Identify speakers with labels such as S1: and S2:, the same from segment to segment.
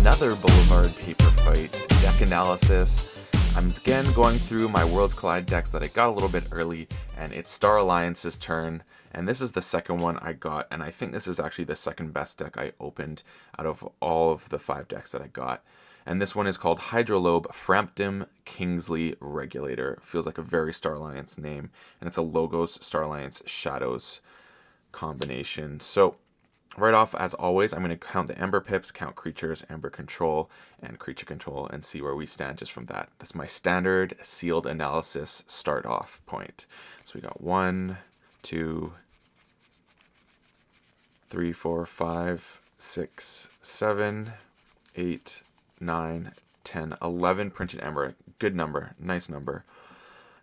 S1: another Boulevard Paper Fight deck analysis. I'm again going through my Worlds Collide decks that I got a little bit early, and it's Star Alliance's turn. And this is the second one I got, and I think this is actually the second best deck I opened out of all of the 5 decks that I got. And this one is called Hydrolobe Frampton Kingsley Regulator. Feels like a very Star Alliance name, and it's a LOGOS Star Alliance Shadows combination. So right off, as always, I'm going to count the Ember pips, count creatures, Ember control, and creature control, and see where we stand just from that. That's my standard sealed analysis start off point. So we got 1, 2, 3, 4, 5, 6, 7, 8, 9, 10, 11 printed Ember. Good number, nice number.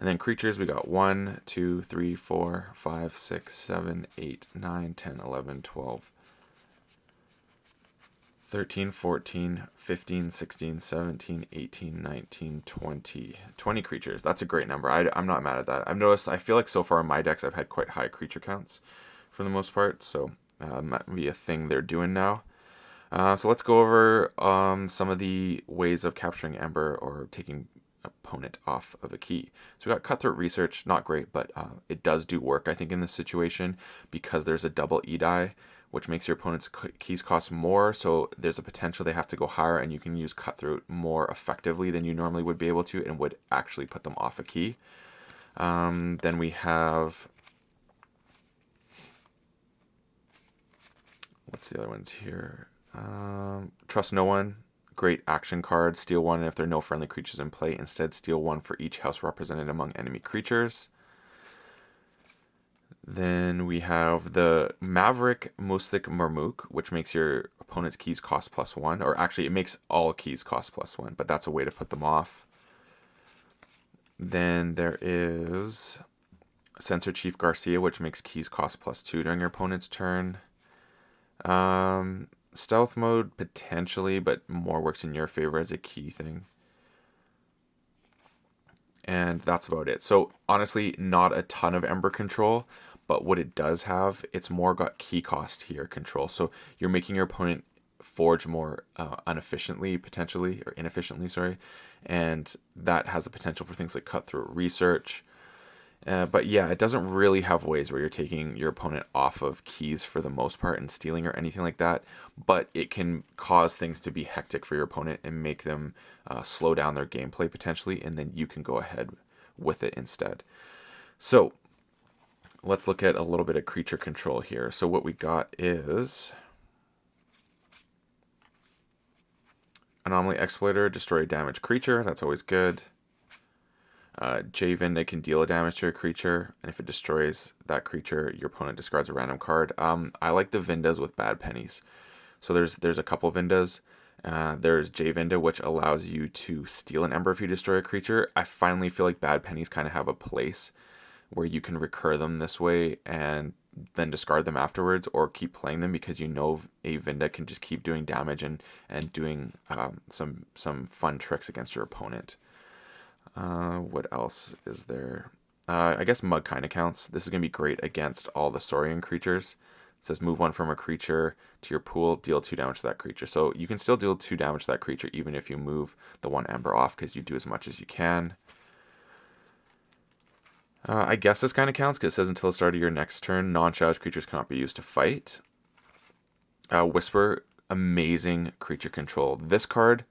S1: And then creatures, we got 1, 2, 3, 4, 5, 6, 7, 8, 9, 10, 11, 12, 13, 14, 15, 16, 17, 18, 19, 20. 20 creatures. That's a great number. I'm not mad at that. I've noticed, I feel like so far in my decks, I've had quite high creature counts for the most part. So that might be a thing they're doing now. So let's go over some of the ways of capturing Ember or taking opponent off of a key. So we got Cutthroat Research, not great, but it does do work, I think, in this situation because there's a double E die, which makes your opponent's keys cost more, so there's a potential they have to go higher, and you can use Cutthroat more effectively than you normally would be able to, and would actually put them off a key. Then we have, what's the other ones here? Trust No One, great action card. Steal 1 if there are no friendly creatures in play. Instead, steal 1 for each house represented among enemy creatures. Then we have the Maverick Mystic Marmook, which makes your opponent's keys cost +1, or actually it makes all keys cost +1, but that's a way to put them off. Then there is Sensor Chief Garcia, which makes keys cost +2 during your opponent's turn. Stealth mode, potentially, but more works in your favor as a key thing. And that's about it. So honestly, not a ton of Ember control, but what it does have, it's more got key cost here control. So you're making your opponent forge more inefficiently, sorry. And that has the potential for things like Cutthroat Research. But yeah, it doesn't really have ways where you're taking your opponent off of keys for the most part and stealing or anything like that. But it can cause things to be hectic for your opponent and make them slow down their gameplay potentially, and then you can go ahead with it instead. So let's look at a little bit of creature control here. So what we got is Anomaly Exploiter, destroy a damaged creature. That's always good. J-Vinda can deal a damage to a creature, and if it destroys that creature, your opponent discards a random card. I like the Vindas with bad pennies. So there's a couple Vindas. There's J-Vinda, which allows you to steal an Ember if you destroy a creature. I finally feel like bad pennies kind of have a place where you can recur them this way and then discard them afterwards, or keep playing them because you know a Vinda can just keep doing damage and doing some fun tricks against your opponent. What else is there? I guess Mug kind of counts. This is going to be great against all the Saurian creatures. It says move 1 from a creature to your pool, deal 2 damage to that creature. So you can still deal 2 damage to that creature even if you move the 1 Ember off, because you do as much as you can. I guess this kind of counts because it says until the start of your next turn, non-challenge creatures cannot be used to fight. Whisper, amazing creature control. This card,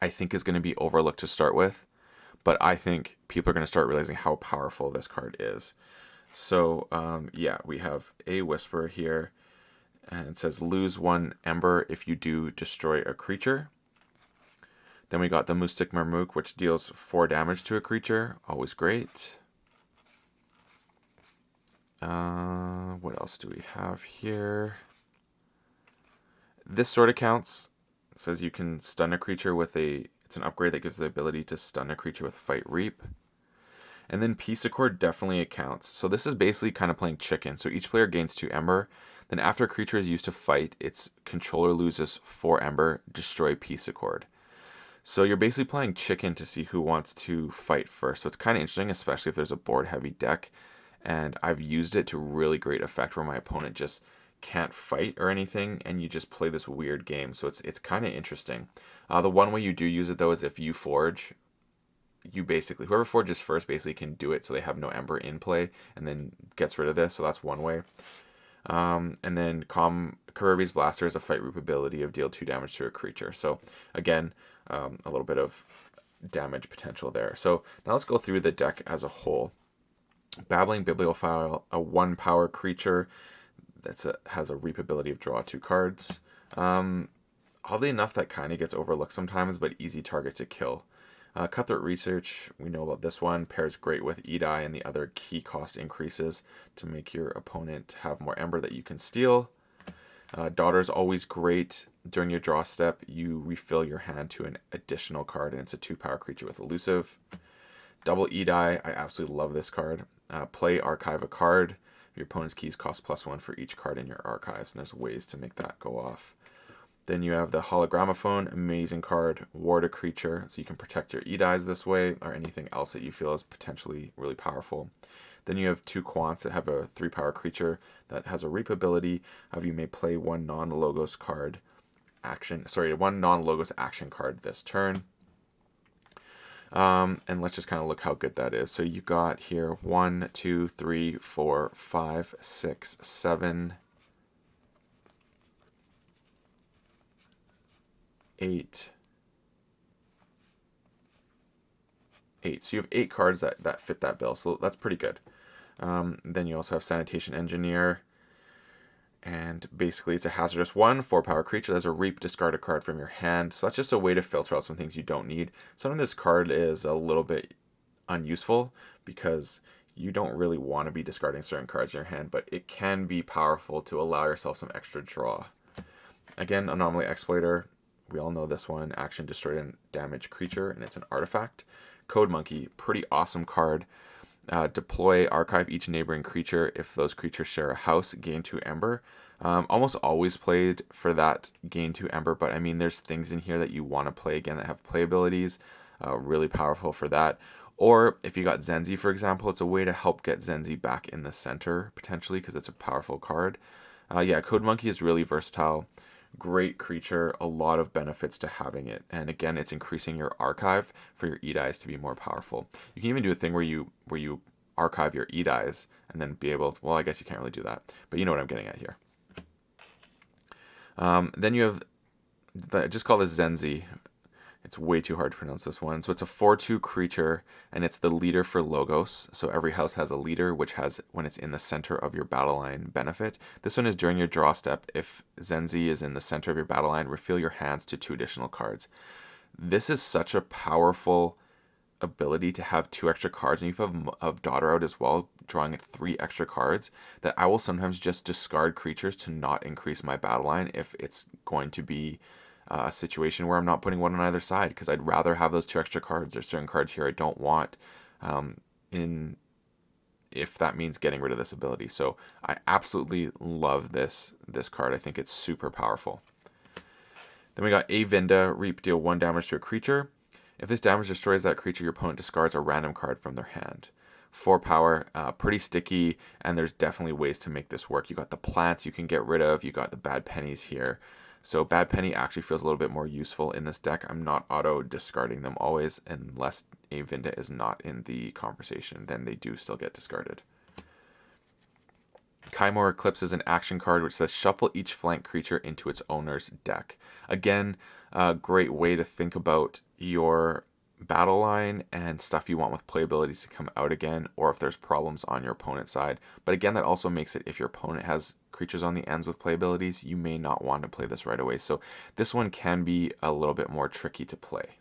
S1: I think, is going to be overlooked to start with, but I think people are going to start realizing how powerful this card is. So, yeah, we have a Whisper here, and it says lose 1 Ember if you do destroy a creature. Then we got the Mystic Marmook, which deals 4 damage to a creature. Always great. What else do we have here? This sort of counts. It says you can stun a creature with it's an upgrade that gives the ability to stun a creature with Fight Reap. And then Peace Accord definitely counts. So this is basically kind of playing chicken. So each player gains 2 Ember. Then after a creature is used to fight, its controller loses 4 Ember, destroy Peace Accord. So you're basically playing chicken to see who wants to fight first. So it's kind of interesting, especially if there's a board heavy deck. And I've used it to really great effect where my opponent just can't fight or anything, and you just play this weird game. So it's kind of interesting. The one way you do use it though is if you forge, you basically, whoever forges first basically can do it, so they have no Ember in play, and then gets rid of this. So that's one way. And then Kirby's Blaster is a fight roop ability of deal 2 damage to a creature. So again, a little bit of damage potential there. So now let's go through the deck as a whole. Babbling Bibliophile, a 1 power creature that has a reap ability of draw 2 cards. Oddly enough, that kind of gets overlooked sometimes, but easy target to kill. Cutthroat Research, we know about this one, pairs great with Edai and the other key cost increases to make your opponent have more Ember that you can steal. Daughter's always great. During your draw step, you refill your hand to an additional card, and it's a 2 power creature with elusive. Double Edai, I absolutely love this card. Play Archive a card. Your opponent's keys cost +1 for each card in your archives, and there's ways to make that go off. Then you have the Hologramophone, amazing card, ward a creature, so you can protect your Edais this way, or anything else that you feel is potentially really powerful. Then you have 2 Quants that have a 3 power creature that has a reap ability of you may play 1 non-logos card one non-logos action card this turn. And let's just kind of look how good that is. So you got here 1, 2, 3, 4, 5, 6, 7, 8. So you have 8 cards that fit that bill. So that's pretty good. Then you also have Sanitation Engineer. And basically it's a hazardous 1, 4 power creature that has a reap, discard a card from your hand. So that's just a way to filter out some things you don't need. Some of this card is a little bit unuseful because you don't really want to be discarding certain cards in your hand, but it can be powerful to allow yourself some extra draw. Again, Anomaly Exploiter. We all know this one. Action, destroy and damage creature, and it's an artifact. Code Monkey, pretty awesome card. Deploy, archive each neighboring creature. If those creatures share a house, gain 2 Ember. Almost always played for that gain 2 Ember, but I mean, there's things in here that you want to play again that have play abilities. Really powerful for that. Or if you got Zenzi, for example, it's a way to help get Zenzi back in the center, potentially, because it's a powerful card. Yeah, Code Monkey is really versatile. Great creature, a lot of benefits to having it, and again, it's increasing your archive for your Edais to be more powerful. You can even do a thing where you archive your Edais and then be able to, well, I guess you can't really do that, but you know what I'm getting at here. Then you have just call this Zenzi. It's way too hard to pronounce this one. So it's a 4/2 creature, and it's the leader for Logos. So every house has a leader, which has, when it's in the center of your battle line, benefit. This one is during your draw step. If Zenzi is in the center of your battle line, refill your hands to 2 additional cards. This is such a powerful ability to have 2 extra cards, and you have Daughter out as well, drawing 3 extra cards, that I will sometimes just discard creatures to not increase my battle line if it's going to be a situation where I'm not putting one on either side, because I'd rather have those 2 extra cards. There's certain cards here I don't want if that means getting rid of this ability. So I absolutely love this card. I think it's super powerful. Then we got Avinda, reap, deal 1 damage to a creature. If this damage destroys that creature, your opponent discards a random card from their hand. 4 power, pretty sticky, and there's definitely ways to make this work. You got the plants you can get rid of, you got the bad pennies here. So Bad Penny actually feels a little bit more useful in this deck. I'm not auto discarding them always, unless Avinda is not in the conversation. Then they do still get discarded. Kaimor Eclipse is an action card which says shuffle each flank creature into its owner's deck. Again, a great way to think about your battle line and stuff you want with play abilities to come out again, or if there's problems on your opponent's side. But again, that also makes it, if your opponent has creatures on the ends with play abilities, you may not want to play this right away. So this one can be a little bit more tricky to play.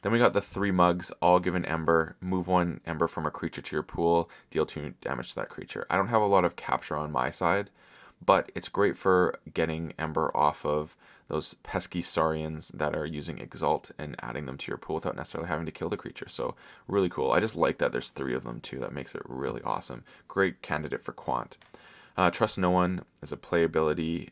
S1: Then we got the 3 mugs, all give an Ember. Move 1 Ember from a creature to your pool, deal 2 damage to that creature. I don't have a lot of capture on my side, but it's great for getting Ember off of those pesky Saurians that are using Exalt and adding them to your pool without necessarily having to kill the creature. So really cool. I just like that there's 3 of them too. That makes it really awesome. Great candidate for Quant. Trust No One is a playability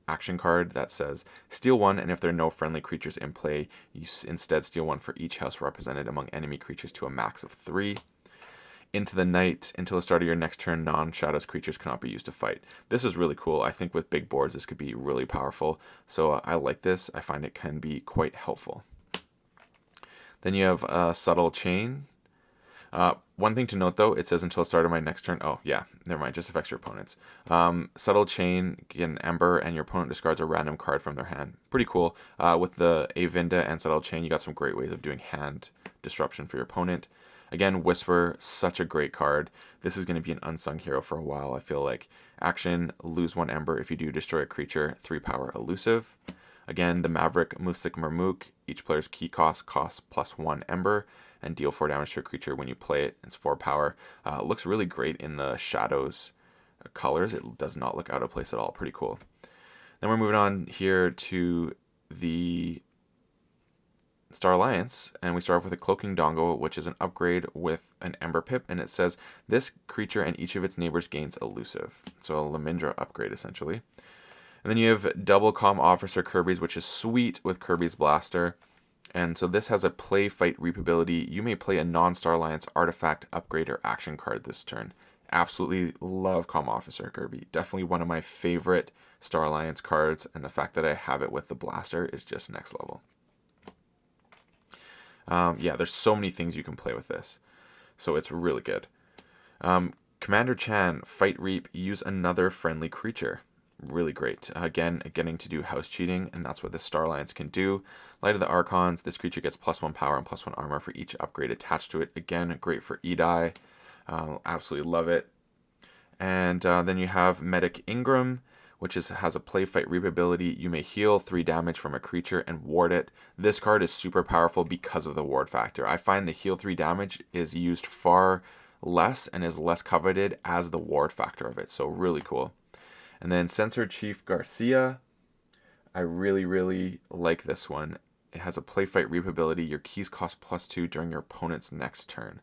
S1: action card that says steal 1, and if there are no friendly creatures in play, you instead steal 1 for each house represented among enemy creatures to a max of 3. into the night until the start of your next turn, non-shadows creatures cannot be used to fight. This is really cool. I think with big boards, this could be really powerful. So I like this. I find it can be quite helpful. Then you have Subtle Chain. One thing to note though, it says until the start of my next turn. Oh yeah, never mind, just affects your opponents. Subtle Chain, get an Ember, and your opponent discards a random card from their hand. Pretty cool. With the Avinda and Subtle Chain, you got some great ways of doing hand disruption for your opponent. Again, Whisper, such a great card. This is going to be an unsung hero for a while, I feel like. Action, lose 1 Ember if you do destroy a creature, 3 power elusive. Again, the Maverick Musik Marmook, each player's key cost costs +1 Ember, and deal 4 damage to a creature when you play it. It's 4 power. Looks really great in the shadows colors. It does not look out of place at all. Pretty cool. Then we're moving on here to the Star Alliance, and we start off with a Cloaking Dongo, which is an upgrade with an Ember Pip, and it says this creature and each of its neighbors gains elusive. So a Lamindra upgrade essentially. And then you have double Comm Officer Kirby's, which is sweet with Kirby's Blaster. And so this has a play, fight, reap ability. You may play a non-Star Alliance artifact, upgrade, or action card this turn. Absolutely love Comm Officer Kirby. Definitely one of my favorite Star Alliance cards, and the fact that I have it with the Blaster is just next level. Yeah, there's so many things you can play with this. So it's really good. Commander Chan, fight, reap, use another friendly creature. Really great. Again, getting to do house cheating, and that's what the Star Alliance can do. Light of the Archons, this creature gets +1 power and +1 armor for each upgrade attached to it. Again, great for Edai. Absolutely love it. And then you have Medic Ingram, which has a play, fight, reap ability. You may heal 3 damage from a creature and ward it. This card is super powerful because of the ward factor. I find the heal 3 damage is used far less and is less coveted as the ward factor of it. So really cool. And then Sensor Chief Garcia. I really like this one. It has a play, fight, reap ability. Your keys cost +2 during your opponent's next turn.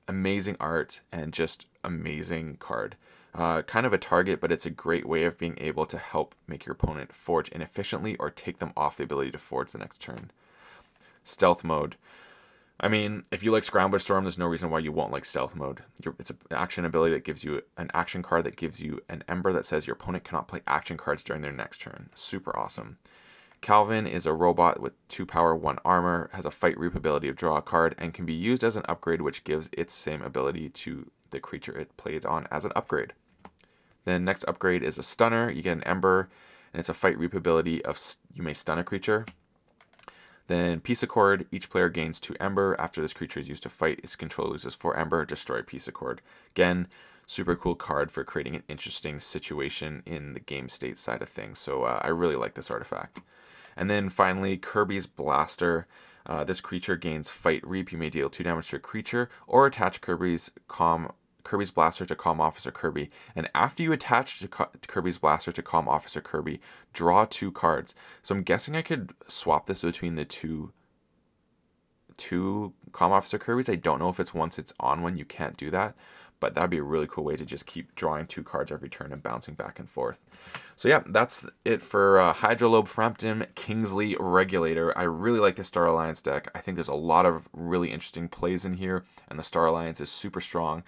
S1: Amazing art and just amazing card. Kind of a target, but it's a great way of being able to help make your opponent forge inefficiently or take them off the ability to forge the next turn. Stealth mode. I mean, if you like Scrambler Storm, there's no reason why you won't like Stealth mode. It's an action ability that gives you an action card that gives you an Ember that says your opponent cannot play action cards during their next turn. Super awesome. Calvin is a robot with 2 power, 1 armor, has a fight reap ability of draw a card, and can be used as an upgrade, which gives its same ability to the creature it played on as an upgrade. Then next upgrade is a Stunner. You get an Ember, and it's a fight reap ability of you may stun a creature. Then Peace Accord, each player gains 2 Ember. After this creature is used to fight, its control loses 4 Ember. Destroy Peace Accord. Again, super cool card for creating an interesting situation in the game state side of things. So I really like this artifact. And then finally, Kirby's Blaster. This creature gains fight reap. You may deal 2 damage to a creature or attach Kirby's Blaster to Comm Officer Kirby. And after you attach Kirby's Blaster to Comm Officer Kirby, draw 2 cards. So I'm guessing I could swap this between the two Comm Officer Kirbys. I don't know if it's once it's on one you can't do that, but that'd be a really cool way to just keep drawing 2 cards every turn and bouncing back and forth. So yeah, that's it for Hydrolobe, Frampton, Kingsley, Regulator. I really like the Star Alliance deck. I think there's a lot of really interesting plays in here, and the Star Alliance is super strong,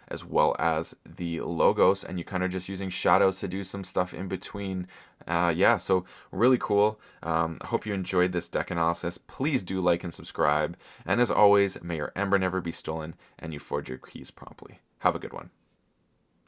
S1: as well as the Logos, and you kind of just using shadows to do some stuff in between. Yeah, so really cool. I hope you enjoyed this deck analysis. Please do like and subscribe. And as always, may your Ember never be stolen and you forge your keys promptly. Have a good one.